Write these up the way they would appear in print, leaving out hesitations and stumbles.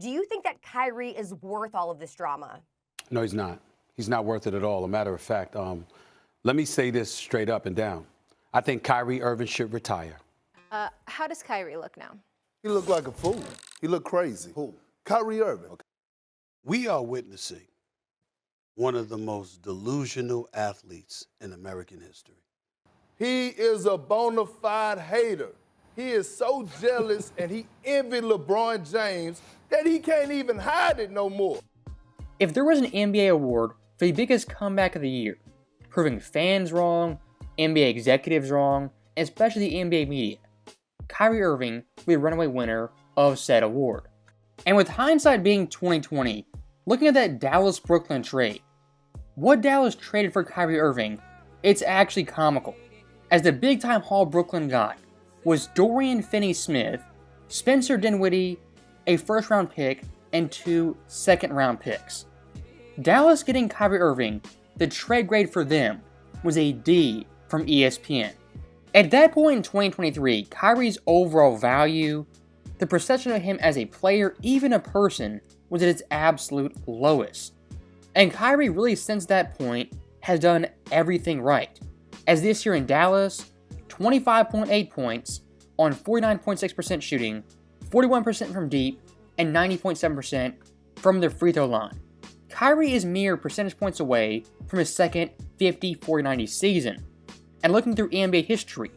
Do you think that Kyrie is worth all of this drama? No, he's not. He's not worth it at all. A matter of fact, let me say this straight up and down. I think Kyrie Irving should retire. How does Kyrie look now? He looked like a fool. He looked crazy. Who? Kyrie Irving. Okay. We are witnessing one of the most delusional athletes in American history. He is a bona fide hater. He is so jealous and he envied LeBron James that he can't even hide it no more. If there was an NBA award for the biggest comeback of the year, proving fans wrong, NBA executives wrong, and especially the NBA media, Kyrie Irving will be the runaway winner of said award. And with hindsight being 2020, looking at that Dallas-Brooklyn trade, what Dallas traded for Kyrie Irving, it's actually comical, as the big-time haul Brooklyn got was Dorian Finney-Smith, Spencer Dinwiddie, a first-round pick, and 2 second-round picks. Dallas getting Kyrie Irving, the trade grade for them was a D from ESPN. At that point in 2023, Kyrie's overall value, the perception of him as a player, even a person, was at its absolute lowest. And Kyrie really since that point has done everything right, as this year in Dallas, 25.8 points on 49.6% shooting, 41% from deep, and 90.7% from the free throw line. Kyrie is mere percentage points away from his second 50-40-90 season. And looking through NBA history,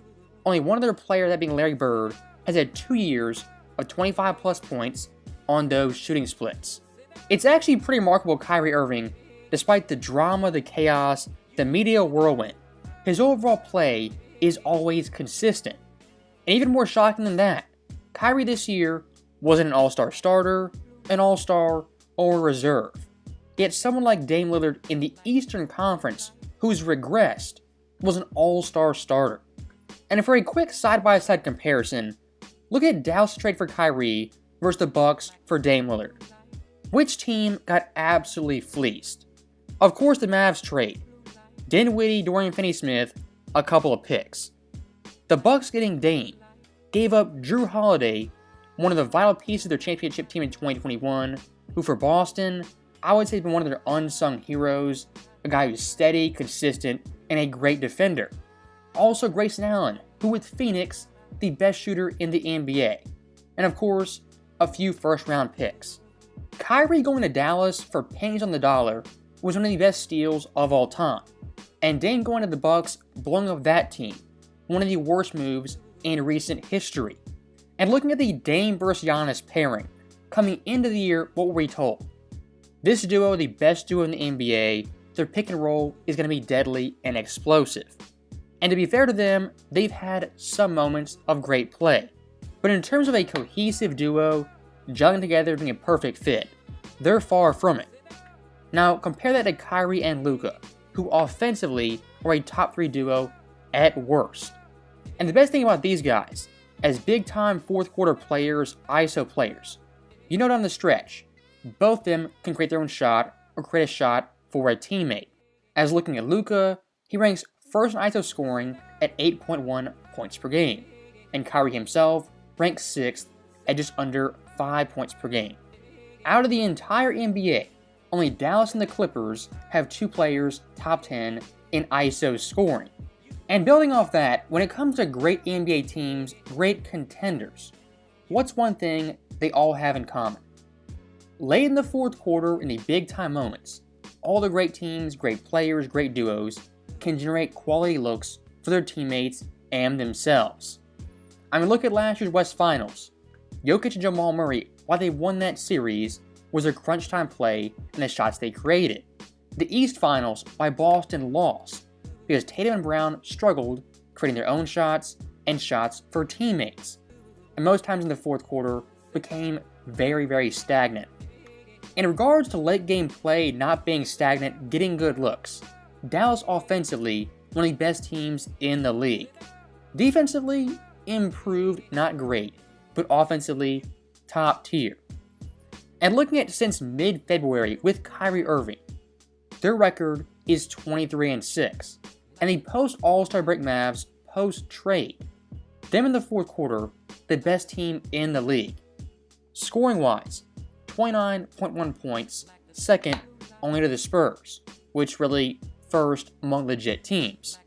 only one other player, that being Larry Bird, has had 2 years of 25 plus points on those shooting splits. It's actually pretty remarkable Kyrie Irving, despite the drama, the chaos, the media whirlwind, his overall play is always consistent. And even more shocking than that, Kyrie this year wasn't an all-star starter, an all-star, or a reserve. Yet someone like Dame Lillard in the Eastern Conference, who's regressed, was an all-star starter. And for a quick side-by-side comparison, look at Dallas' trade for Kyrie versus the Bucks for Dame Lillard. Which team got absolutely fleeced? Of course the Mavs trade. Dinwiddie, Dorian Finney-Smith, a couple of picks. The Bucks getting Dame gave up Drew Holiday, one of the vital pieces of their championship team in 2021, who for Boston, I would say has been one of their unsung heroes, a guy who's steady, consistent, and a great defender. Also Grayson Allen, who with Phoenix, the best shooter in the NBA. And of course, a few first-round picks. Kyrie going to Dallas for pennies on the dollar was one of the best steals of all time. And Dame going to the Bucks, blowing up that team, one of the worst moves in recent history. And looking at the Dame versus Giannis pairing, coming into the year, what were we told? This duo, the best duo in the NBA, their pick and roll is going to be deadly and explosive. And to be fair to them, they've had some moments of great play. But in terms of a cohesive duo, gelling together being a perfect fit, they're far from it. Now compare that to Kyrie and Luka, who offensively are a top 3 duo at worst. And the best thing about these guys, as big time fourth quarter players, ISO players, you know down the stretch, both of them can create their own shot or create a shot for a teammate. As looking at Luka, he ranks first in ISO scoring at 8.1 points per game, and Kyrie himself ranks 6th at just under 5 points per game. Out of the entire NBA, only Dallas and the Clippers have 2 players top 10 in ISO scoring. And building off that, when it comes to great NBA teams, great contenders, what's one thing they all have in common? Late in the fourth quarter, in the big time moments, all the great teams, great players, great duos can generate quality looks for their teammates and themselves. I mean, look at last year's West Finals. Jokic and Jamal Murray, why they won that series was their crunch time play and the shots they created. The East Finals, why Boston lost, because Tatum and Brown struggled creating their own shots and shots for teammates, and most times in the fourth quarter became very, very stagnant. In regards to late game play not being stagnant, getting good looks, Dallas offensively, one of the best teams in the league. Defensively, improved, not great, but offensively, top tier. And looking at since mid-February with Kyrie Irving, their record is 23-6, and the post-All-Star break Mavs post-trade, them in the fourth quarter, the best team in the league. Scoring-wise, 29.1 points, second only to the Spurs, which really first among legit teams.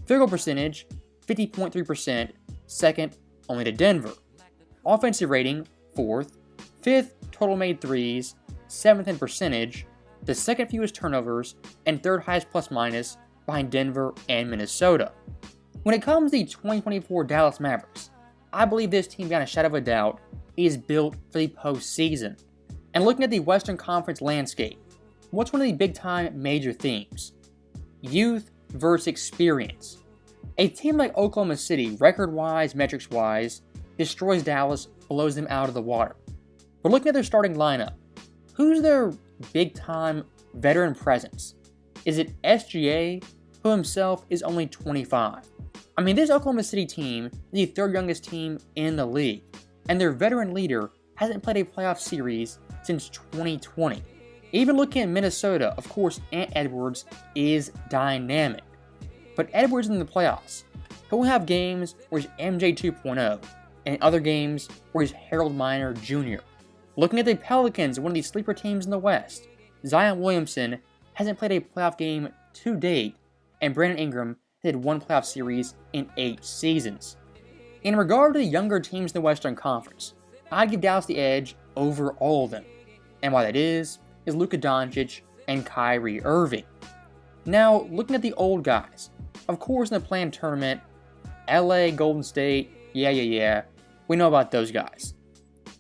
Field goal percentage, 50.3%, second only to Denver. Offensive rating, fourth, fifth total made threes, seventh in percentage, the second fewest turnovers, and third highest plus minus behind Denver and Minnesota. When it comes to the 2024 Dallas Mavericks, I believe this team, beyond a shadow of a doubt, is built for the postseason. And looking at the Western Conference landscape, what's one of the big-time major themes? Youth versus experience. A team like Oklahoma City, record-wise, metrics-wise, destroys Dallas, blows them out of the water. But looking at their starting lineup, who's their big-time veteran presence? Is it SGA, who himself is only 25? I mean, this Oklahoma City team is the third youngest team in the league, and their veteran leader hasn't played a playoff series since 2020. Even looking at Minnesota, of course, Ant Edwards is dynamic. But Edwards in the playoffs, he'll have games where he's MJ 2.0, and other games where he's Harold Miner Jr. Looking at the Pelicans, one of the sleeper teams in the West, Zion Williamson hasn't played a playoff game to date, and Brandon Ingram has had one playoff series in 8 seasons. In regard to the younger teams in the Western Conference, I'd give Dallas the edge over all of them. And why that is Luka Doncic and Kyrie Irving. Now, looking at the old guys, of course in the play-in tournament, LA, Golden State, yeah, we know about those guys.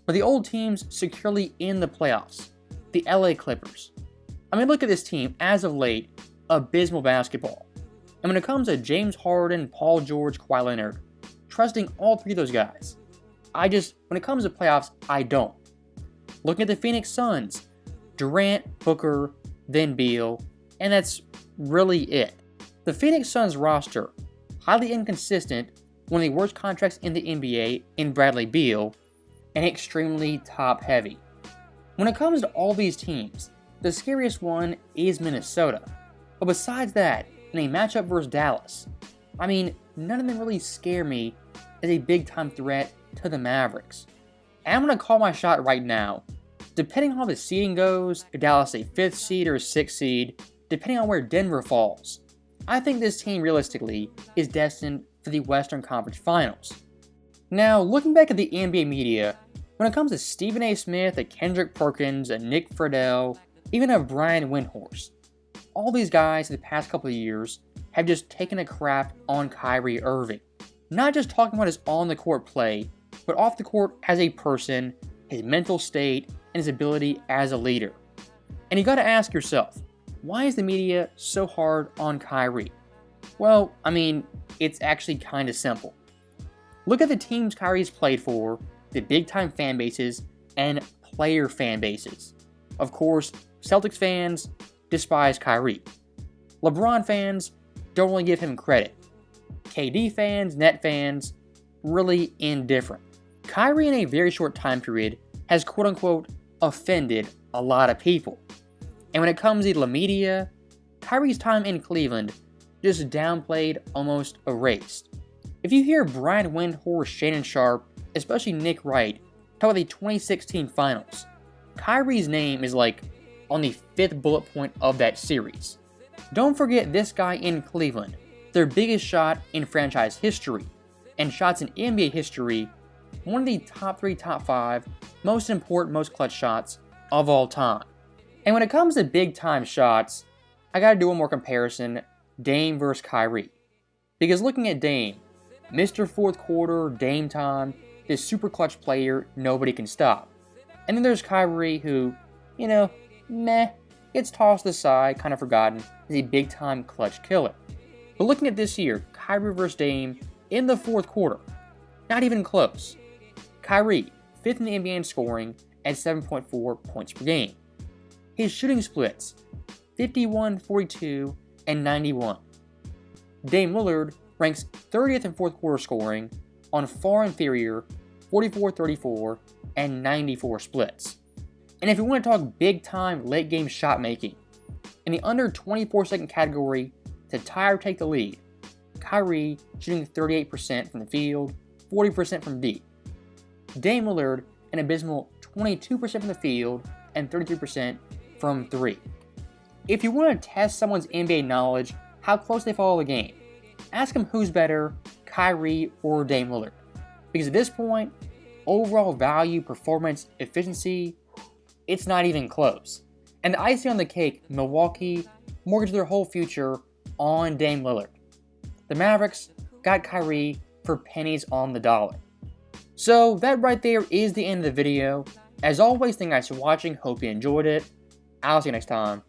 But the old teams securely in the playoffs, the LA Clippers. I mean, look at this team, as of late, abysmal basketball. And when it comes to James Harden, Paul George, Kawhi Leonard, trusting all three of those guys, when it comes to playoffs, I don't. Looking at the Phoenix Suns, Durant, Booker, then Beal, and that's really it. The Phoenix Suns roster, highly inconsistent, one of the worst contracts in the NBA in Bradley Beal, and extremely top-heavy. When it comes to all these teams, the scariest one is Minnesota. But besides that, in a matchup versus Dallas, I mean, none of them really scare me as a big-time threat to the Mavericks. And I'm going to call my shot right now. Depending on how the seeding goes, if Dallas is a 5th seed or a 6th seed, depending on where Denver falls, I think this team realistically is destined for the Western Conference Finals. Now, looking back at the NBA media, when it comes to Stephen A. Smith, a Kendrick Perkins, a Nick Friedel, even a Brian Windhorst, all these guys in the past couple of years have just taken a crap on Kyrie Irving. Not just talking about his on-the-court play, but off the court as a person, his mental state, and his ability as a leader. And you gotta ask yourself, why is the media so hard on Kyrie? Well, I mean, it's actually kinda simple. Look at the teams Kyrie's played for, the big-time fan bases, and player fan bases. Of course, Celtics fans despise Kyrie. LeBron fans don't really give him credit. KD fans, Net fans, really indifferent. Kyrie in a very short time period has quote-unquote offended a lot of people. And when it comes to the media, Kyrie's time in Cleveland just downplayed, almost erased. If you hear Brian Windhorst, Shannon Sharpe, especially Nick Wright, talk about the 2016 finals, Kyrie's name is like on the 5th bullet point of that series. Don't forget this guy in Cleveland, their biggest shot in franchise history, and shots in NBA history, one of the top 3, top 5 most important, most clutch shots of all time. And when it comes to big time shots, I gotta do one more comparison, Dame versus Kyrie. Because looking at Dame, Mr. Fourth Quarter, Dame time, this super clutch player nobody can stop. And then there's Kyrie who, gets tossed aside, kind of forgotten, is a big time clutch killer. But looking at this year, Kyrie versus Dame in the fourth quarter, not even close. Kyrie, 5th in the NBA in scoring at 7.4 points per game. His shooting splits, 51, 42, and 91. Dame Lillard ranks 30th in fourth quarter scoring on far inferior 44, 34, and 94 splits. And if you want to talk big time late game shot making, in the under 24 second category to tie or take the lead, Kyrie shooting 38% from the field, 40% from deep. Dame Lillard an abysmal 22% from the field and 33% from 3. If you want to test someone's NBA knowledge, how close they follow the game, ask them who's better, Kyrie or Dame Lillard. Because at this point, overall value, performance, efficiency, it's not even close. And the icing on the cake, Milwaukee mortgaged their whole future on Dame Lillard. The Mavericks got Kyrie for pennies on the dollar. So that right there is the end of the video. As always, thank you guys for watching. Hope you enjoyed it. I'll see you next time.